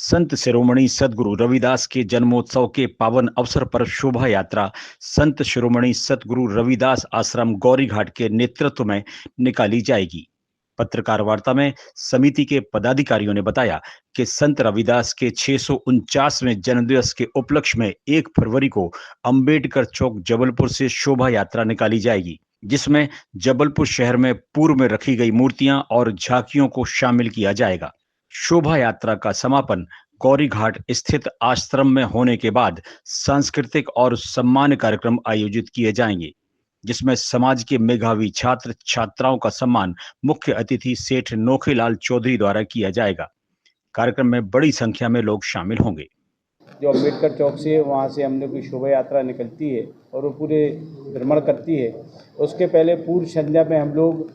संत शिरोमणि सद्गुरु रविदास के जन्मोत्सव के पावन अवसर पर शोभा यात्रा संत शिरोमणि सद्गुरु रविदास आश्रम गौरीघाट के नेतृत्व में निकाली जाएगी। पत्रकार वार्ता में समिति के पदाधिकारियों ने बताया कि संत रविदास के 649वें जन्मदिवस के उपलक्ष्य में 1 फरवरी को अंबेडकर चौक जबलपुर से शोभा यात्रा निकाली जाएगी, जिसमें जबलपुर शहर में पूर्व में रखी गई मूर्तियां और झांकियों को शामिल किया जाएगा। शोभा यात्रा का समापन गौरीघाट स्थित आश्रम में होने के बाद सांस्कृतिक और सम्मान कार्यक्रम आयोजित किए जाएंगे, जिसमें समाज के मेधावी छात्र छात्राओं का सम्मान मुख्य अतिथि सेठ नोखेलाल चौधरी द्वारा किया जाएगा। कार्यक्रम में बड़ी संख्या में लोग शामिल होंगे। जो अम्बेडकर चौक से है वहाँ से हम लोग की शोभा यात्रा निकलती है और वो पूरे भ्रमण करती है। उसके पहले पूर्व संध्या में हम लोग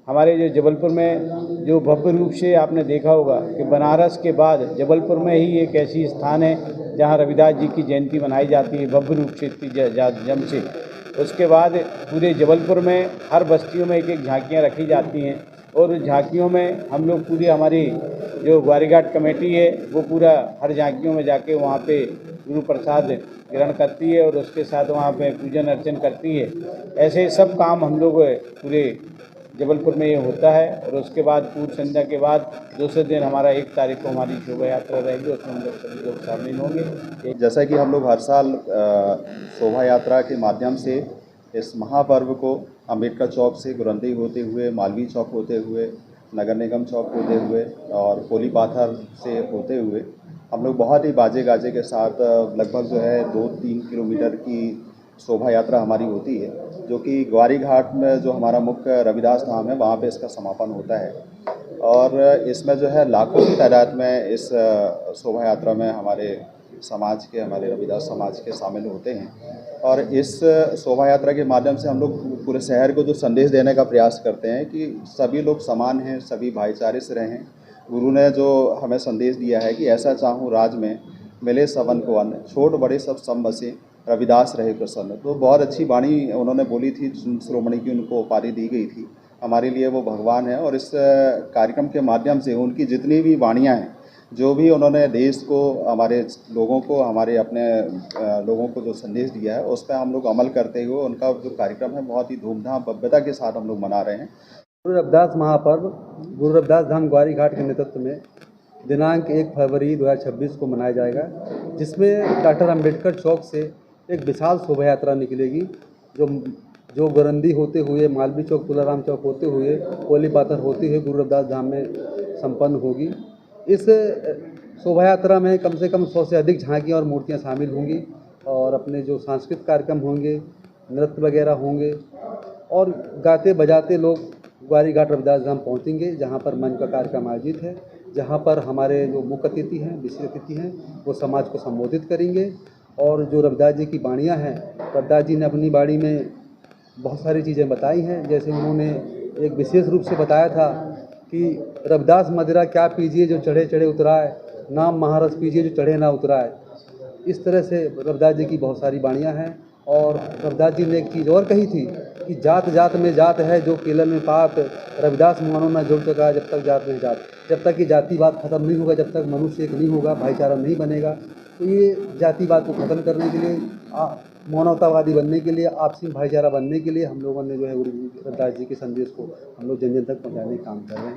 हमारे जो जबलपुर में जो भव्य रूप से आपने देखा होगा कि बनारस के बाद जबलपुर में ही एक ऐसी स्थान है जहाँ रविदास जी की जयंती मनाई जाती है भव्य रूप से इतनी जम से। उसके बाद पूरे जबलपुर में हर बस्तियों में एक एक झांकियाँ रखी जाती हैं और झांकियों में हम लोग पूरी हमारी जो ग्वारीघाट कमेटी है वो पूरा हर झांकियों में जाके वहाँ पे गुरु प्रसाद ग्रहण करती है और उसके साथ वहाँ पे पूजन अर्चन करती है। ऐसे सब काम हम लोग पूरे जबलपुर में ये होता है। और उसके बाद पूर्व संध्या के बाद दूसरे दिन हमारा 1 तारीख को हमारी शोभा यात्रा रहेगी, उसमें हम लोग सभी लोग शामिल होंगे। जैसा कि हम लोग हर साल शोभा यात्रा के माध्यम से इस महापर्व को अम्बेडकर चौक से गुरंदी होते हुए, मालवीय चौक होते हुए, नगर निगम चौक होते हुए और कोली पाथर से होते हुए हम लोग बहुत ही बाजे गाजे के साथ लगभग जो है 2-3 किलोमीटर की शोभा यात्रा हमारी होती है, जो कि ग्वारीघाट में जो हमारा मुख्य रविदास धाम है वहाँ पे इसका समापन होता है। और इसमें जो है लाखों की तादाद में इस शोभा यात्रा में हमारे रविदास समाज के शामिल होते हैं। और इस शोभा यात्रा के माध्यम से हम लोग पूरे शहर को जो संदेश देने का प्रयास करते हैं कि सभी लोग समान हैं, सभी भाईचारे से रहें। गुरु ने जो हमें संदेश दिया है कि ऐसा चाहूँ राज में मिले सबन को अन्न, छोट बड़े सब सम बसे, रविदास रहे प्रसन्न। तो बहुत अच्छी वाणी उन्होंने बोली थी, शिरोमणि की उनको उपाधि दी गई थी। हमारे लिए वो भगवान है और इस कार्यक्रम के माध्यम से उनकी जितनी भी वाणियाँ हैं, जो भी उन्होंने देश को, हमारे लोगों को, हमारे अपने लोगों को जो संदेश दिया है उस पर हम लोग अमल करते हुए उनका जो कार्यक्रम है बहुत ही धूमधाम भव्यता के साथ हम लोग मना रहे हैं। गुरु रविदास महापर्व गुरु रविदास धाम ग्वारीघाट के नेतृत्व में दिनांक 1 फरवरी 2026 को मनाया जाएगा, जिसमें डॉक्टर अंबेडकर चौक से एक विशाल शोभा यात्रा निकलेगी जो गुरंदी होते हुए, मालवीय चौक, तुलाराम चौक होते हुए, कोली पाथर होते हुए गुरु रविदास धाम में संपन्न होगी। इस शोभा यात्रा में कम से कम 100 से अधिक झांकियाँ और मूर्तियाँ शामिल होंगी और अपने जो सांस्कृतिक कार्यक्रम होंगे, नृत्य वगैरह होंगे और गाते बजाते लोग ग्वारीघाट रविदास धाम पहुँचेंगे, जहाँ पर मंच का कार्यक्रम आयोजित है, जहाँ पर हमारे जो मुख्य अतिथि हैं, विशेष अतिथि हैं, वो समाज को संबोधित करेंगे। और जो रविदास जी की वाणियाँ हैं, रविदास जी ने अपनी वाणी में बहुत सारी चीज़ें बताई हैं। जैसे उन्होंने एक विशेष रूप से बताया था कि रविदास मदिरा क्या पीजिए जो चढ़े चढ़े उतराए, नाम महारस पीजिए जो चढ़े ना उतराए। इस तरह से रविदास जी की बहुत सारी वाणियाँ हैं। और रविदास जी ने एक चीज़ और कही थी कि जात जात में जात है जो केलन में पात, रविदास मानो ना जुड़ चुका जब तक जात में जात। जब तक ये जातिवाद ख़त्म नहीं होगा, जब तक मनुष्य एक नहीं होगा, भाईचारा नहीं बनेगा, तो ये जातिवाद को ख़त्म करने के लिए, मानवतावादी बनने के लिए, आपसी भाईचारा बनने के लिए हम लोगों ने जो है गुरु रविदास जी के संदेश को हम लोग जन जन तक पहुँचाने का काम कर रहे हैं।